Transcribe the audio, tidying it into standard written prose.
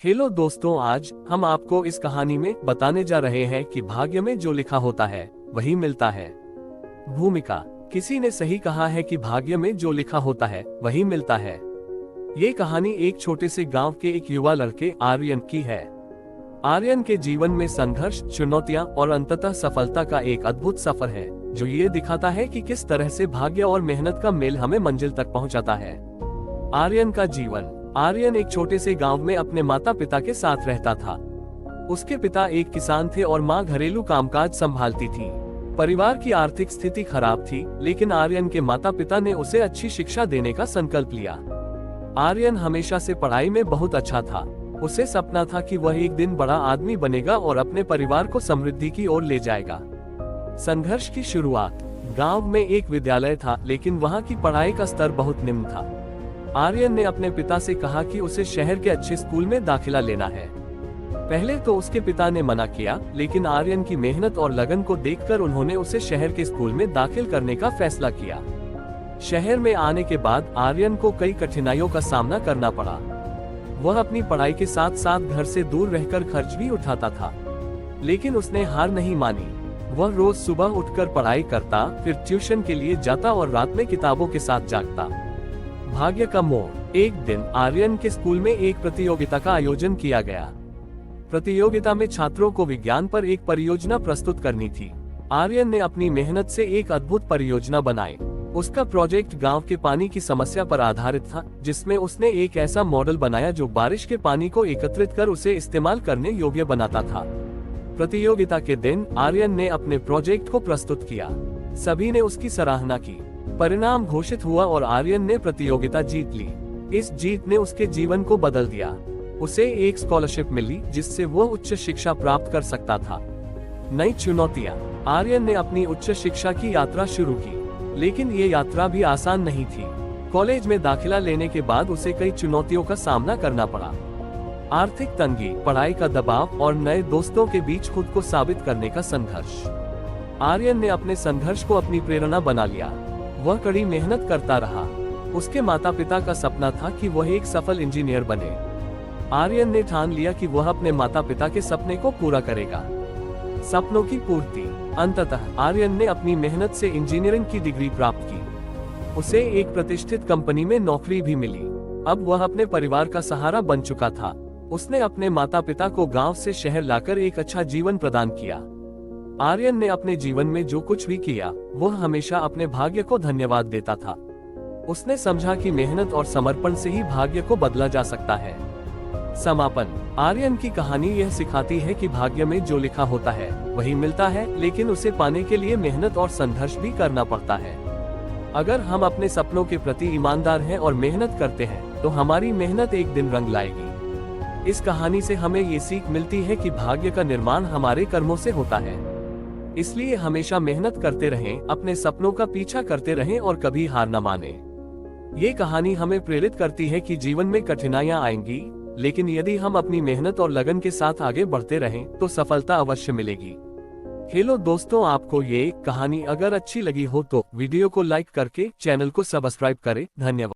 Hello दोस्तों, आज हम आपको इस कहानी में बताने जा रहे हैं कि भाग्य में जो लिखा होता है वही मिलता है। भूमिका। किसी ने सही कहा है कि भाग्य में जो लिखा होता है वही मिलता है। ये कहानी एक छोटे से गांव के एक युवा लड़के आर्यन की है। आर्यन के जीवन में संघर्ष, चुनौतियां और अंततः सफलता का एक अद्भुत सफर है जो ये दिखाता है कि किस तरह से भाग्य और मेहनत का मेल हमें मंजिल तक पहुंचाता है। आर्यन का जीवन। आर्यन एक छोटे से गांव में अपने माता पिता के साथ रहता था। उसके पिता एक किसान थे और मां घरेलू कामकाज संभालती थी। परिवार की आर्थिक स्थिति खराब थी, लेकिन आर्यन के माता पिता ने उसे अच्छी शिक्षा देने का संकल्प लिया। आर्यन हमेशा से पढ़ाई में बहुत अच्छा था। उसे सपना था कि वह एक दिन बड़ा आदमी बनेगा और अपने परिवार को समृद्धि की ओर ले जाएगा। संघर्ष की शुरुआत। गांव में एक विद्यालय था, लेकिन वहां की पढ़ाई का स्तर बहुत निम्न था। आर्यन ने अपने पिता से कहा कि उसे शहर के अच्छे स्कूल में दाखिला लेना है। पहले तो उसके पिता ने मना किया, लेकिन आर्यन की मेहनत और लगन को देखकर उन्होंने उसे शहर के स्कूल में दाखिल करने का फैसला किया। शहर में आने के बाद आर्यन को कई कठिनाइयों का सामना करना पड़ा। वह अपनी पढ़ाई के साथ साथ घर से दूर रहकर खर्च भी उठाता था, लेकिन उसने हार नहीं मानी। वह रोज सुबह उठकर पढ़ाई करता, फिर ट्यूशन के लिए जाता और रात में किताबों के साथ जागता। भाग्य का मोड़। एक दिन आर्यन के स्कूल में एक प्रतियोगिता का आयोजन किया गया। प्रतियोगिता में छात्रों को विज्ञान पर एक परियोजना प्रस्तुत करनी थी। आर्यन ने अपनी मेहनत से एक अद्भुत परियोजना बनाई। उसका प्रोजेक्ट गांव के पानी की समस्या पर आधारित था, जिसमें उसने एक ऐसा मॉडल बनाया जो बारिश के पानी को एकत्रित कर उसे इस्तेमाल करने योग्य बनाता था। प्रतियोगिता के दिन आर्यन ने अपने प्रोजेक्ट को प्रस्तुत किया। सभी ने उसकी सराहना की। परिणाम घोषित हुआ और आर्यन ने प्रतियोगिता जीत ली। इस जीत ने उसके जीवन को बदल दिया। उसे एक स्कॉलरशिप मिली, जिससे वह उच्च शिक्षा प्राप्त कर सकता था। नई चुनौतियां। आर्यन ने अपनी उच्च शिक्षा की यात्रा शुरू की, लेकिन ये यात्रा भी आसान नहीं थी। कॉलेज में दाखिला लेने के बाद उसे कई चुनौतियों का सामना करना पड़ा। आर्थिक तंगी, पढ़ाई का दबाव और नए दोस्तों के बीच खुद को साबित करने का संघर्ष। आर्यन ने अपने संघर्ष को अपनी प्रेरणा बना लिया। वह कड़ी मेहनत करता रहा। उसके माता पिता का सपना था कि वह एक सफल इंजीनियर बने। आर्यन ने ठान लिया कि वह अपने माता पिता के सपने को पूरा करेगा। सपनों की पूर्ति। अंततः आर्यन ने अपनी मेहनत से इंजीनियरिंग की डिग्री प्राप्त की। उसे एक प्रतिष्ठित कंपनी में नौकरी भी मिली। अब वह अपने परिवार का सहारा बन चुका था। उसने अपने माता पिता को गांव से शहर लाकर एक अच्छा जीवन प्रदान किया। आर्यन ने अपने जीवन में जो कुछ भी किया, वह हमेशा अपने भाग्य को धन्यवाद देता था। उसने समझा कि मेहनत और समर्पण से ही भाग्य को बदला जा सकता है। समापन। आर्यन की कहानी यह सिखाती है कि भाग्य में जो लिखा होता है वही मिलता है, लेकिन उसे पाने के लिए मेहनत और संघर्ष भी करना पड़ता है। अगर हम अपने सपनों के प्रति ईमानदार हैं और मेहनत करते हैं, तो हमारी मेहनत एक दिन रंग लाएगी। इस कहानी से हमें ये सीख मिलती है कि भाग्य का निर्माण हमारे कर्मों से होता है। इसलिए हमेशा मेहनत करते रहें, अपने सपनों का पीछा करते रहें और कभी हार न माने। ये कहानी हमें प्रेरित करती है कि जीवन में कठिनाइयां आएंगी, लेकिन यदि हम अपनी मेहनत और लगन के साथ आगे बढ़ते रहें, तो सफलता अवश्य मिलेगी। हेलो दोस्तों, आपको ये कहानी अगर अच्छी लगी हो तो वीडियो को लाइक करके चैनल को सब्सक्राइब करें। धन्यवाद।